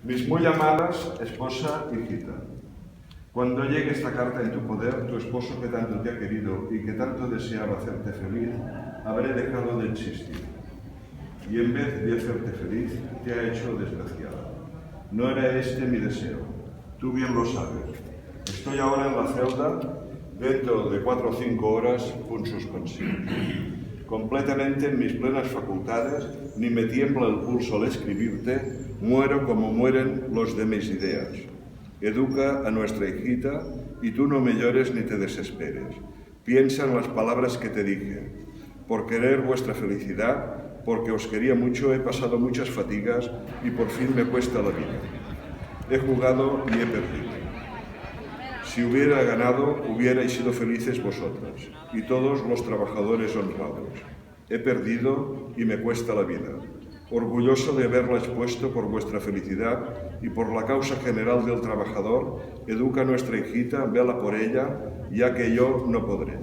Mis muy amadas esposa y hijita, cuando llegue esta carta en tu poder, tu esposo que tanto te ha querido y que tanto deseaba hacerte feliz, habré dejado de existir. Y en vez de hacerte feliz, te ha hecho desgraciada. No era este mi deseo. Tú bien lo sabes. Estoy ahora en la celda, dentro de 4 o 5 horas, punts suspensivos. Completamente en mis plenas facultades, ni me tiembla el pulso al escribirte, muero como mueren los de mis ideas. Educa a nuestra hijita y tú no me llores ni te desesperes. Piensa en las palabras que te dije. Por querer vuestra felicidad, porque os quería mucho, he pasado muchas fatigas y por fin me cuesta la vida. He jugado y he perdido. Si hubiera ganado, hubierais sido felices vosotras y todos los trabajadores honrados. He perdido y me cuesta la vida. Orgulloso de haberla expuesto por vuestra felicidad y por la causa general del trabajador, educa a nuestra hijita, vela por ella, ya que yo no podré.